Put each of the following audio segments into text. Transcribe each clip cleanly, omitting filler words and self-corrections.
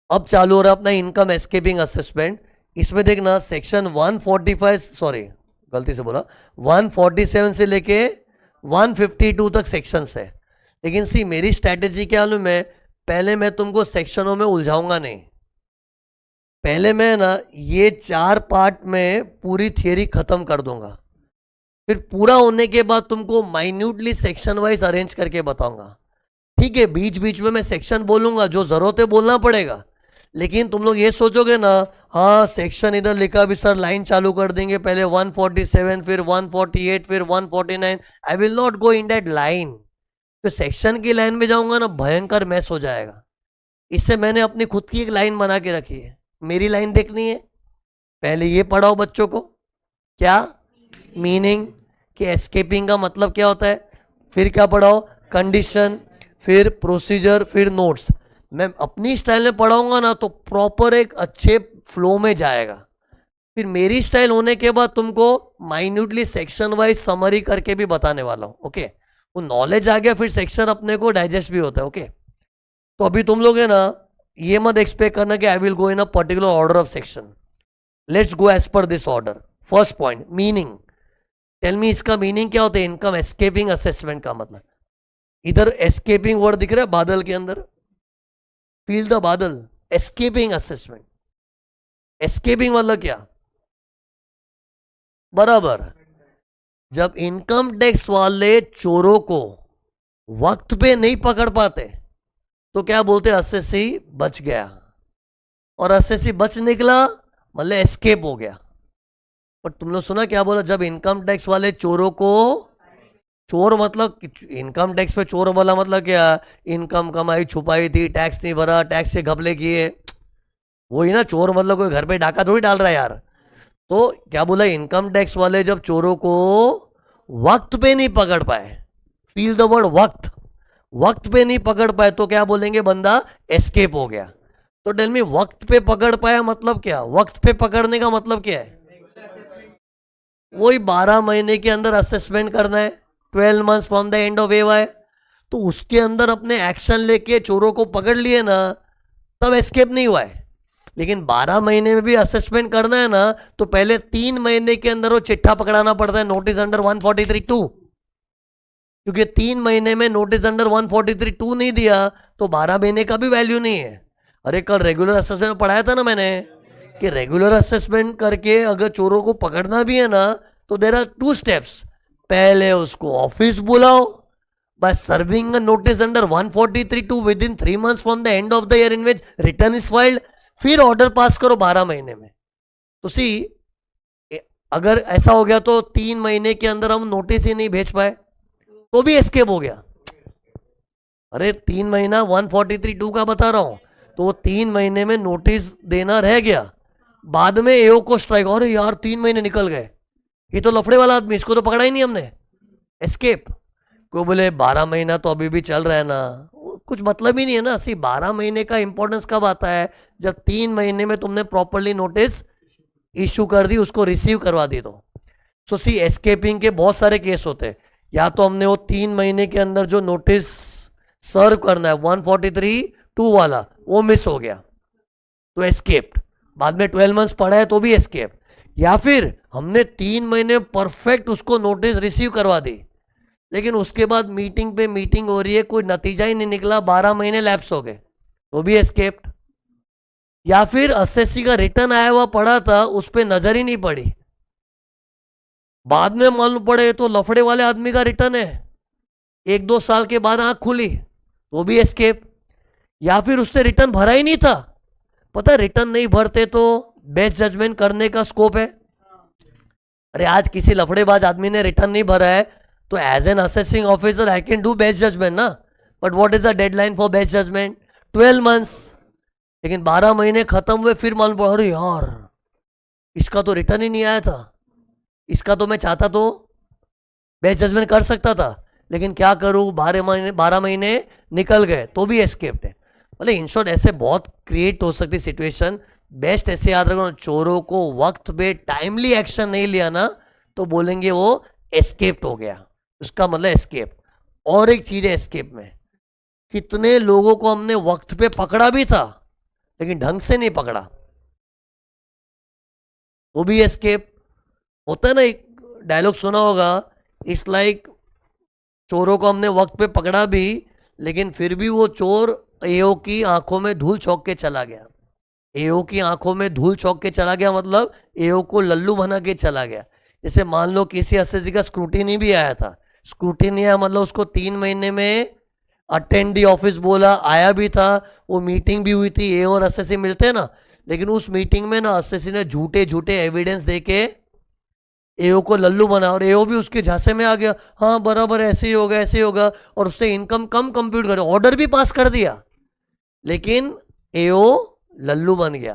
अब चालू हो रहा है अपना इनकम एस्केपिंग असेसमेंट। इसमें देखना सेक्शन 145, सॉरी गलती से बोला, 147 से लेके 152 तक सेक्शंस है। लेकिन सी मेरी स्ट्रैटेजी क्या मालूम है, पहले मैं तुमको सेक्शनों में उलझाऊंगा नहीं। पहले मैं ना ये 4 पार्ट में पूरी थियरी खत्म कर दूंगा, फिर पूरा होने के बाद तुमको माइन्यूटली सेक्शन वाइज अरेंज करके बताऊंगा। ठीक है, बीच बीच में मैं सेक्शन बोलूंगा, जो जरूरत है बोलना पड़ेगा। लेकिन तुम लोग ये सोचोगे ना, हाँ सेक्शन इधर लिखा भी सर, लाइन चालू कर देंगे, पहले 147 फिर 148 फिर 149। I will not go in that line. तो सेक्शन की लाइन में जाऊंगा ना, भयंकर मैस हो जाएगा। इससे मैंने अपनी खुद की एक लाइन बना के रखी है। मेरी लाइन देखनी है, पहले ये पढ़ाओ बच्चों को, क्या मीनिंग कि एस्केपिंग का मतलब क्या होता है, फिर क्या पढ़ाओ, कंडीशन, फिर प्रोसीजर, फिर नोट्स। मैं अपनी स्टाइल में पढ़ाऊंगा ना तो प्रॉपर एक अच्छे फ्लो में जाएगा। फिर मेरी स्टाइल होने के बाद तुमको माइन्यूटली सेक्शन वाइज समरी करके भी बताने वाला हूं। ओके, वो नॉलेज आ गया, फिर सेक्शन अपने को डाइजेस्ट भी होता है। ओके, तो अभी तुम लोग है ना, ये मत एक्सपेक्ट करना कि I will go in a particular order of section. Let's go as per this order. First point, meaning. Tell me इसका मीनिंग क्या होता है, इनकम एस्केपिंग असेसमेंट का मतलब। इधर एस्केपिंग वर्ड दिख रहा है बादल के अंदर, फील द बादल, एस्केपिंग असेसमेंट। एस्केपिंग मतलब क्या, बराबर, जब इनकम टैक्स वाले चोरों को वक्त पे नहीं पकड़ पाते तो क्या बोलते, असेसी बच गया। और असेसी बच निकला मतलब एस्केप हो गया। पर तुम लोग सुना क्या बोला, जब इनकम टैक्स वाले चोरों को, चोर मतलब इनकम टैक्स पे चोर वाला मतलब क्या, इनकम कमाई छुपाई थी, टैक्स नहीं भरा, टैक्स के घपले किए, वही ना चोर मतलब। कोई घर पे डाका थोड़ी डाल रहा है यार। तो क्या बोला, इनकम टैक्स वाले जब चोरों को वक्त पे नहीं पकड़ पाए, फील द वर्ड वक्त, वक्त पे नहीं पकड़ पाए तो क्या बोलेंगे, बंदा एस्केप हो गया। तो टेल मी, वक्त पे पकड़ पाया मतलब क्या, वक्त पे पकड़ने का मतलब क्या है, वही 12 महीने के अंदर असेसमेंट करना है, 12 months from the end of AY. तो उसके अंदर अपने एक्शन लेके चोरों को पकड़ लिए ना, तब एस्केप नहीं हुआ है। लेकिन 12 महीने में भी असेसमेंट करना है ना, तो पहले 3 महीने के अंदर वो चिट्ठा पकड़ाना पड़ता है, नोटिस अंडर 143(2). क्योंकि 3 महीने में नोटिस अंडर 143(2) नहीं दिया तो 12 महीने का भी वैल्यू नहीं है। अरे कल रेगुलर असेसमेंट पढ़ाया था ना मैंने, कि रेगुलर असेसमेंट करके अगर चोरों को पकड़ना भी है ना, तो देयर आर 2 स्टेप्स। पहले उसको ऑफिस बुलाओ by serving a notice under 143(2) within 3 months from the end of the year in which return is filed, फिर ऑर्डर पास करो 12 महीने में। तो सी, अगर ऐसा हो गया तो 3 महीने के अंदर हम नोटिस ही नहीं भेज पाए तो भी एस्केप हो गया। अरे 3 महीना 143(2) का बता रहा हूं, तो वो 3 महीने में नोटिस देना रह गया, बाद में एओ को स्ट्राइक, अरे यार 3 महीने निकल गए, ये तो लफड़े वाला आदमी, इसको तो पकड़ा ही नहीं हमने, एस्केप। को बोले 12 महीना तो अभी भी चल रहा है ना, कुछ मतलब ही नहीं है ना। सी 12 महीने का इंपॉर्टेंस कब आता है, जब 3 महीने में तुमने प्रॉपरली नोटिस इशू कर दी, उसको रिसीव करवा दी। तो सो सी, एस्केपिंग के बहुत सारे केस होते हैं। या तो हमने वो 3 महीने के अंदर जो नोटिस सर्व करना है 143(2) वाला, वो मिस हो गया तो एस्केप। बाद में 12 मंथ्स पड़ा है तो भी एस्केप। या फिर हमने 3 महीने परफेक्ट उसको नोटिस रिसीव करवा दी, लेकिन उसके बाद मीटिंग पे मीटिंग हो रही है, कोई नतीजा ही नहीं निकला, 12 महीने लैप्स हो गए तो भी एस्केप्ड। या फिर एसएससी का रिटर्न आया हुआ पड़ा था, उस पर नजर ही नहीं पड़ी, बाद में मालूम पड़े तो लफड़े वाले आदमी का रिटर्न है, 1-2 साल के बाद आंख खुली तो भी एस्केप। या फिर उसने रिटर्न भरा ही नहीं था, पता रिटर्न नहीं भरते तो बेस्ट जजमेंट करने का स्कोप है। अरे आज किसी लफड़ेबाज आदमी ने रिटर्न नहीं भरा है तो as an assessing officer I can do best judgement ना, but what is the deadline for best judgement, 12 months. लेकिन 12 महीने खत्म हुए, फिर मालूम पड़ा, अरे यार इसका तो रिटर्न ही नहीं आया था, इसका तो मैं चाहता तो बेस्ट जजमेंट कर सकता था, लेकिन क्या करूं, 12 महीने निकल गए तो भी एस्केप्ड है। मतलब इन शॉर्ट ऐसे बहुत क्रिएट हो सकती सिचुएशन। बेस्ट ऐसे याद रखो, चोरों को वक्त पे टाइमली एक्शन नहीं लिया ना तो बोलेंगे वो एस्केप हो गया, उसका मतलब एस्केप। और एक चीज है एस्केप में, कितने लोगों को हमने वक्त पे पकड़ा भी था लेकिन ढंग से नहीं पकड़ा, वो भी एस्केप होता है ना। एक डायलॉग सुना होगा, इट्स लाइक चोरों को हमने वक्त पे पकड़ा भी, लेकिन फिर भी वो चोर एओ की आंखों में धूल झोंक के चला गया। एओ की आंखों में धूल झोंक के चला गया मतलब एओ को लल्लू बना के चला गया। जैसे मान लो किसी एसएससी का स्क्रूटिनी भी आया था, स्क्रूटिनी आया मतलब उसको 3 महीने में अटेंड दी ऑफिस बोला, आया भी था, वो मीटिंग भी हुई थी, एओ और एसएससी मिलते हैं ना, लेकिन उस मीटिंग में ना एसएससी ने झूठे झूठे एविडेंस देके एओ को लल्लू बना, और एओ भी उसके झांसे में आ गया, हाँ बराबर ऐसे ही होगा ऐसे ही होगा, और उससे इनकम कम कंप्यूट कर, ऑर्डर भी पास कर दिया, लेकिन एओ लल्लू बन गया।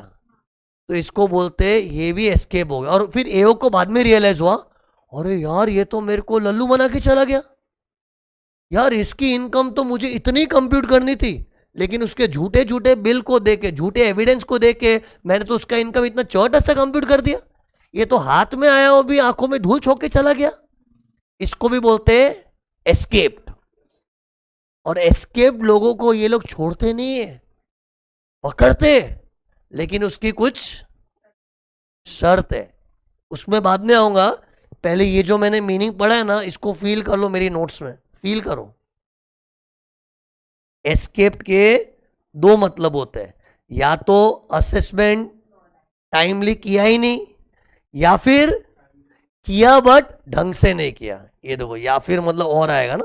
तो इसको बोलते ये भी एस्केप हो गया। और फिर एओ को बाद में रियलाइज हुआ, अरे यार ये तो मेरे को लल्लू बना के चला गया, यार इसकी इनकम तो मुझे इतनी कंप्यूट करनी थी, लेकिन उसके झूठे झूठे बिल को देके, झूठे एविडेंस को देके मैंने तो उसका इनकम इतना चौट से कंप्यूट कर दिया, ये तो हाथ में आया वो भी आंखों में धूल छोक के चला गया। इसको भी बोलते एस्केप्ड। और एस्केप्ड लोगों को ये लोग छोड़ते नहीं है, पकड़ते, लेकिन उसकी कुछ शर्त है, उसमें बाद में आऊंगा। पहले ये जो मैंने मीनिंग पढ़ा है ना, इसको फील कर लो, मेरी नोट्स में फील करो। एस्केप्ड के 2 मतलब होते हैं, या तो असेसमेंट टाइमली किया ही नहीं, या फिर किया बट ढंग से नहीं किया। ये देखो, या फिर मतलब और आएगा ना,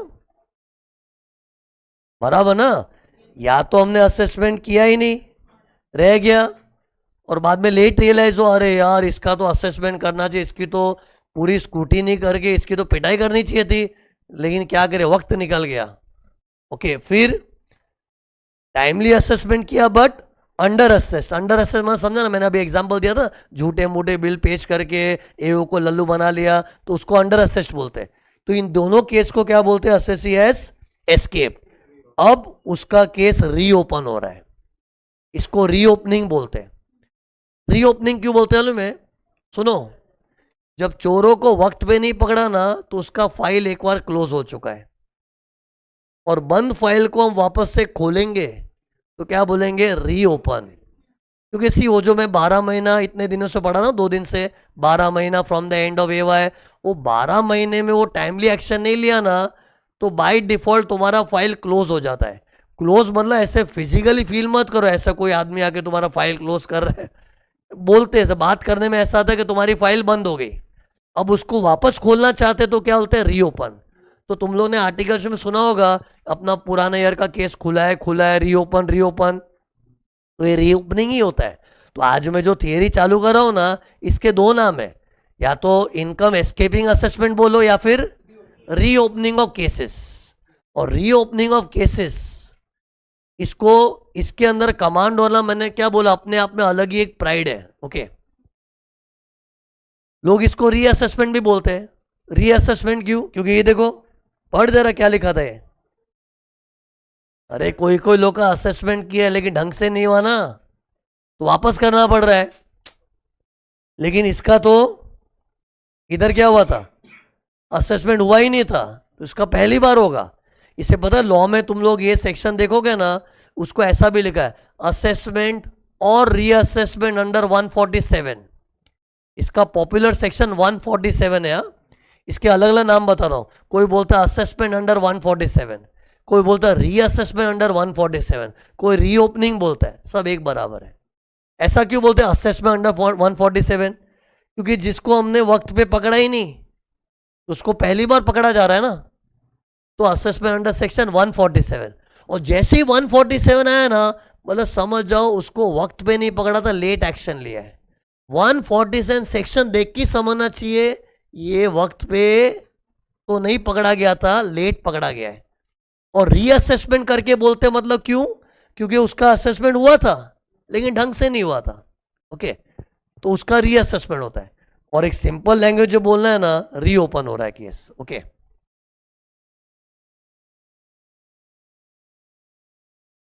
बराबर ना। या तो हमने असेसमेंट किया ही नहीं, रह गया, और बाद में लेट रियलाइज हो, अरे यार इसका तो असेसमेंट करना चाहिए, इसकी तो पूरी स्क्रूटिनी करके इसकी तो पिटाई करनी चाहिए थी, लेकिन क्या करे वक्त निकल गया। ओके, फिर टाइमली असेसमेंट किया but under assessed. Under assessment समझा ना, मैंने अभी एग्जांपल दिया था, झूठे मूठे बिल पेश करके एओ को लल्लू बना लिया, तो उसको अंडर असेस्ड बोलते हैं। तो इन दोनों केस को क्या बोलते हैं, असेसी एस एस्केप। अब उसका केस रीओपन हो रहा है, इसको रीओपनिंग बोलते हैं। रीओपनिंग क्यों बोलते हैं मैं, सुनो। जब चोरों को वक्त पे नहीं पकड़ा ना, तो उसका फाइल एक बार क्लोज हो चुका है, और बंद फाइल को हम वापस से खोलेंगे तो क्या बोलेंगे, रीओपन। क्योंकि सी वो जो मैं 12 महीना इतने दिनों से पढ़ा ना, 2 दिन से, 12 महीना फ्रॉम द एंड ऑफ एवाई, वो 12 महीने में वो टाइमली एक्शन नहीं लिया ना, तो बाय डिफॉल्ट तुम्हारा फाइल क्लोज हो जाता है। क्लोज मतलब ऐसे फिजिकली फील मत करो, ऐसा कोई आदमी आके तुम्हारा फाइल क्लोज कर रहा है, बोलते हैं, बात करने में ऐसा था कि तुम्हारी फाइल बंद हो गई, अब उसको वापस खोलना चाहते तो क्या बोलते हैं, रीओपन। तो तुम लोगों ने आर्टिकल्स में सुना होगा, अपना पुराना ईयर का केस खुला है, रीओपन रीओपन, तो ये रीओपनिंग ही होता है। तो आज मैं जो थियरी चालू कर रहा हूं ना, इसके 2 नाम है, या तो इनकम एस्केपिंग असेसमेंट बोलो, या फिर रीओपनिंग ऑफ केसेस। और रीओपनिंग ऑफ केसेस, इसको, इसके अंदर कमांड होना, मैंने क्या बोला, अपने आप में अलग ही एक प्राइड है। ओके, लोग इसको रीअसेसमेंट भी बोलते हैं। रीअसेसमेंट क्यों, क्योंकि ये देखो, पढ़ जरा क्या लिखा था ये, अरे कोई कोई लोग का असेसमेंट किया लेकिन ढंग से नहीं हुआ ना, तो वापस करना पड़ रहा है। लेकिन इसका तो इधर क्या हुआ था, असेसमेंट हुआ ही नहीं था, तो इसका पहली बार होगा। इसे पता है, लॉ में तुम लोग ये सेक्शन देखोगे ना, उसको ऐसा भी लिखा है, असेसमेंट और रीअसेसमेंट अंडर 147। इसका पॉपुलर सेक्शन 147 है। हाँ, इसके अलग अलग नाम बता रहा हूं, कोई बोलता है असेसमेंट अंडर 147, कोई बोलता है रीअसेसमेंट अंडर 147, कोई रीओपनिंग बोलता है, सब एक बराबर है। ऐसा क्यों बोलते हैं असेसमेंट अंडर 147, क्योंकि जिसको हमने वक्त पे पकड़ा ही नहीं, उसको पहली बार पकड़ा जा रहा है ना, तो असेसमेंट अंडर सेक्शन 147। और जैसे ही 147 आया ना, मतलब समझ जाओ उसको वक्त पे नहीं पकड़ा था, लेट एक्शन लिया है। 147 सेक्शन देख के समझना चाहिए, ये वक्त पे तो नहीं पकड़ा गया था, लेट पकड़ा गया है। और रीअसेसमेंट करके बोलते मतलब क्यों, क्योंकि उसका असेसमेंट हुआ था लेकिन ढंग से नहीं हुआ था। ओके, तो उसका रीअसेसमेंट होता है। और एक सिंपल लैंग्वेज जो बोलना है ना, रीओपन हो रहा है case. Okay,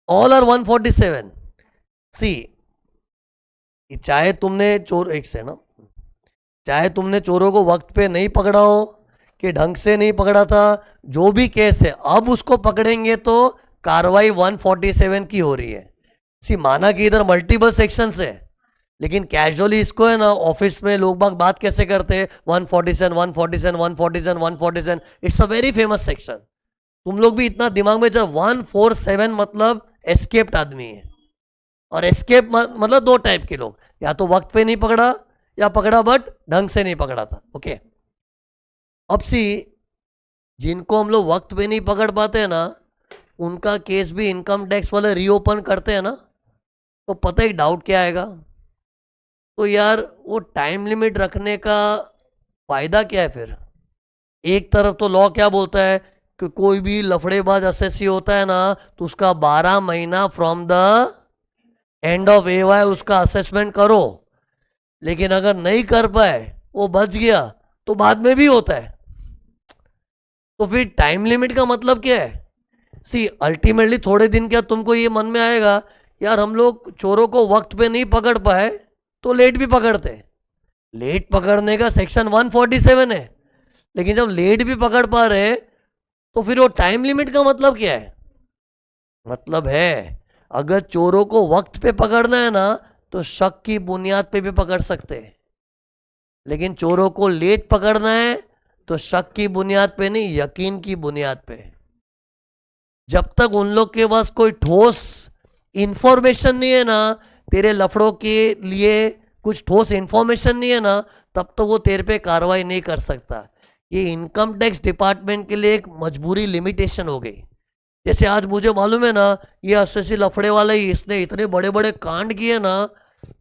all are 147। See, चाहे तुमने चोर, एक से ना, चाहे तुमने चोरों को वक्त पे नहीं पकड़ा हो कि ढंग से नहीं पकड़ा था, जो भी केस है, अब उसको पकड़ेंगे तो कार्रवाई 147 की हो रही है। सी माना कि इधर मल्टीपल सेक्शंस है, लेकिन कैजुअली इसको है ना ऑफिस में लोग बाग बात कैसे करते हैं 147 147 147 147, it's a very famous section. तुम लोग भी इतना दिमाग में जब 147 मतलब एस्केप्ड आदमी है, और एस्केप मतलब दो टाइप के लोग, या तो वक्त पे नहीं पकड़ा या पकड़ा बट ढंग से नहीं पकड़ा था। ओके, अब सी जिनको हम लोग वक्त पे नहीं पकड़ पाते हैं ना, उनका केस भी इनकम टैक्स वाले रीओपन करते हैं ना, तो पता ही डाउट क्या आएगा। तो यार वो टाइम लिमिट रखने का फायदा क्या है फिर? एक तरफ तो लॉ क्या बोलता है कि कोई भी लफड़ेबाज एसएससी होता है ना, तो उसका 12 महीना फ्रॉम द एंड ऑफ एवाई उसका असेसमेंट करो, लेकिन अगर नहीं कर पाए, वो बच गया, तो बाद में भी होता है। तो फिर टाइम लिमिट का मतलब क्या है? सी अल्टीमेटली थोड़े दिन क्या तुमको ये मन में आएगा, यार हम लोग चोरों को वक्त पे नहीं पकड़ पाए तो लेट भी पकड़ते। लेट पकड़ने का सेक्शन 147 है, लेकिन जब लेट भी पकड़ पा रहे तो फिर वो टाइम लिमिट का मतलब क्या है? मतलब है अगर चोरों को वक्त पे पकड़ना है ना, तो शक की बुनियाद पे भी पकड़ सकते हैं, लेकिन चोरों को लेट पकड़ना है तो शक की बुनियाद पे नहीं, यकीन की बुनियाद पे। जब तक उन लोग के पास कोई ठोस इंफॉर्मेशन नहीं है ना, तेरे लफड़ों के लिए कुछ ठोस इंफॉर्मेशन नहीं है ना, तब तो वो तेरे पे कार्रवाई नहीं कर सकता। ये इनकम टैक्स डिपार्टमेंट के लिए एक मजबूरी लिमिटेशन हो गई। जैसे आज मुझे मालूम है ना, ये एसएससी लफड़े वाला ही, इसने इतने बड़े बड़े कांड किए ना,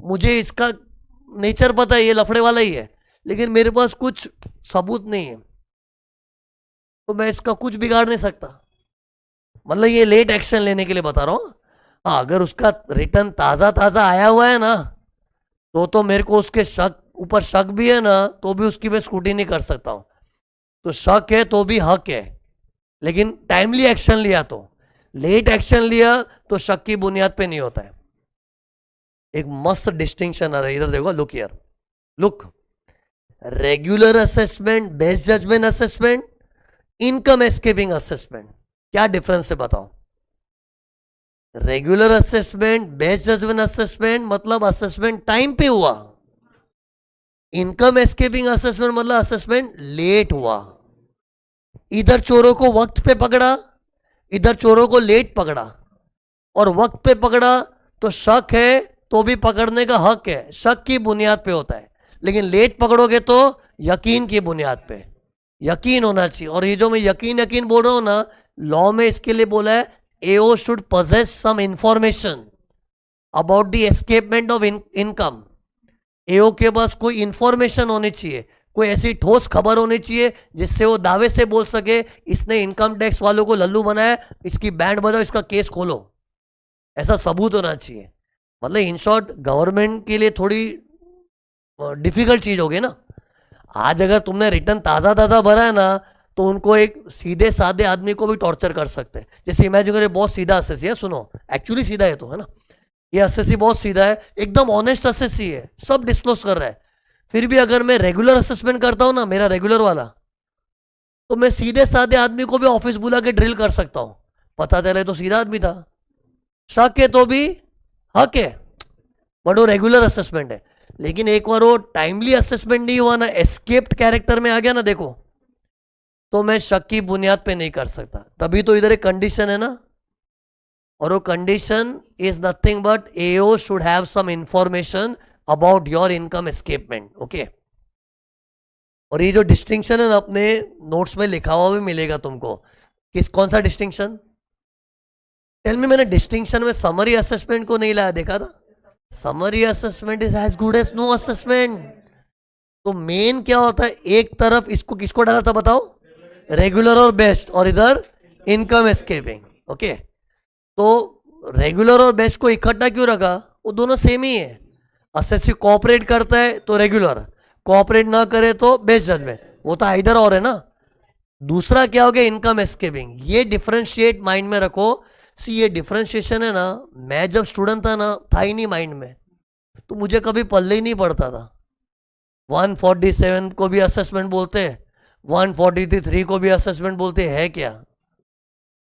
मुझे इसका नेचर पता है, ये लफड़े वाला ही है, लेकिन मेरे पास कुछ सबूत नहीं है, तो मैं इसका कुछ बिगाड़ नहीं सकता। मतलब ये लेट एक्शन लेने के लिए बता रहा हूँ। हाँ, अगर उसका रिटर्न ताज़ा ताज़ा आया हुआ है ना, तो मेरे को उसके शक ऊपर शक भी है ना, तो भी उसकी मैं स्क्रूटिनी कर सकता हूँ। तो शक है तो भी हक है, लेकिन टाइमली एक्शन लिया, तो लेट एक्शन लिया तो शक की बुनियाद पे नहीं होता है। एक मस्त डिस्टिंक्शन आ रहा है, इधर देखो, look here, look. Regular assessment, best judgement assessment, income escaping assessment, क्या डिफरेंस है बताओ? Regular assessment, best judgement assessment मतलब असेसमेंट टाइम पे हुआ। इनकम एस्केपिंग असेसमेंट मतलब असेसमेंट लेट हुआ। इधर चोरों को वक्त पे पकड़ा, इधर चोरों को लेट पकड़ा। और वक्त पे पकड़ा तो शक है तो भी पकड़ने का हक है, शक की बुनियाद पे होता है, लेकिन लेट पकड़ोगे तो यकीन की बुनियाद पे, यकीन होना चाहिए। और ये जो मैं यकीन यकीन बोल रहा हूं ना, लॉ में इसके लिए बोला है AO should possess some information about the escapement of income। AO के पास कोई इंफॉर्मेशन होनी चाहिए, कोई ऐसी ठोस खबर होनी चाहिए जिससे वो दावे से बोल सके इसने इनकम टैक्स वालों को लल्लू बनाया, इसकी बैंड बजाओ, इसका केस खोलो, ऐसा सबूत होना चाहिए। मतलब इन शॉर्ट गवर्नमेंट के लिए थोड़ी डिफिकल्ट चीज होगी ना। आज अगर तुमने रिटर्न ताज़ा ताज़ा भरा है ना, तो उनको एक सीधे साधे आदमी को भी टॉर्चर कर सकते हैं। जैसे इमेजिन करिए बहुत सीधा एसएससी है, सुनो एक्चुअली सीधा है तो, है ना, ये एसएससी बहुत सीधा है, एकदम ऑनेस्ट एसएससी है, सब डिस्क्लोज कर रहा है। फिर भी अगर मैं रेगुलर असेसमेंट करता हूं ना, मेरा रेगुलर वाला, तो मैं सीधे साधे आदमी को भी ऑफिस बुला के ड्रिल कर सकता हूं, पता चले तो सीधा आदमी था। शक है तो भी हक है, बट वो रेगुलर असेसमेंट है। लेकिन एक बार वो टाइमली असेसमेंट नहीं हुआ ना, एस्केप्ड कैरेक्टर में आ गया ना, देखो, तो मैं शक की बुनियाद पे नहीं कर सकता। तभी तो इधर एक कंडीशन है ना, और वो condition is nothing but AO should have some information about your income escapement. Okay, और ये जो डिस्टिंक्शन है ना, अपने नोट्स में लिखा हुआ भी मिलेगा तुमको। कौन सा डिस्टिंक्शन? Tell me. मैंने डिस्टिंक्शन में समरी असेसमेंट को नहीं लाया, देखा था? Summary assessment is as good as no assessment. तो मेन क्या होता है, एक तरफ इसको किसको डाला था बताओ? रेगुलर और बेस्ट, और इधर इनकम एस्केपिंग। ओके, तो रेगुलर और बेस्ट को इकट्ठा क्यों रखा? वो दोनों सेम ही है। असेसी कोऑपरेट करता है तो रेगुलर, कोऑपरेट ना करे तो बेस्ट जजमेंट, वो तो इधर और है ना। दूसरा क्या हो गया? Income escaping. ये डिफरेंशिएट माइंड में रखो। सी ये डिफरेंशिएशन है ना, मैं जब स्टूडेंट था ना, था ही नहीं माइंड में, तो मुझे कभी पल्ले ही नहीं पड़ता था। 147 को भी असेसमेंट बोलते हैं, 143 को भी असेसमेंट बोलते हैं क्या?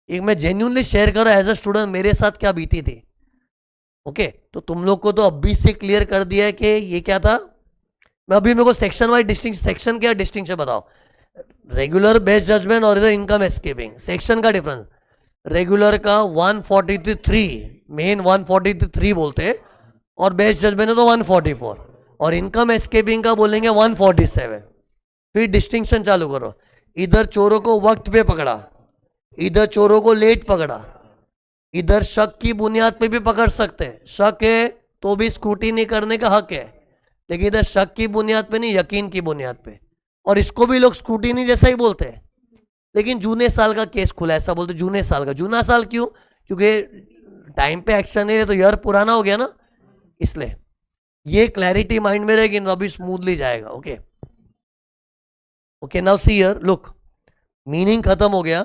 एक मैं जेन्युइनली शेयर कर रहा एज अ स्टूडेंट मेरे साथ क्या बीती थी। ओके तो तुम लोग को तो अभी से क्लियर कर दिया है कि ये क्या था। मैं अभी मेरे को सेक्शन वाइज डिस्टिंक्शन, सेक्शन क्या डिस्टिंक्शन बताओ। रेगुलर बेस्ट जजमेंट और इधर इनकम एस्केपिंग, सेक्शन का डिफरेंस। रेगुलर का 143 मेन 143 बोलते हैं और बेस्ट जजमेंट है तो 144 और इनकम एस्केपिंग का बोलेंगे 147। फिर डिस्टिंक्शन चालू करो। इधर चोरों को वक्त पे पकड़ा, इधर चोरों को लेट पकड़ा, इधर शक की बुनियाद पे भी पकड़ सकते हैं, शक है तो भी स्क्रूटिनी करने का हक है, लेकिन इधर शक की बुनियाद पे नहीं, यकीन की बुनियाद पे। और इसको भी लोग स्क्रूटिनी जैसा ही बोलते हैं, लेकिन जूने साल का केस खुला ऐसा बोलते। जूने साल का, जूना साल क्यों? क्योंकि टाइम पे एक्शन नहीं है तो ईयर पुराना हो गया ना, इसलिए। ये क्लैरिटी माइंड में रहेगी तो अभी स्मूथली जाएगा। Okay okay now see here, look meaning खत्म हो गया।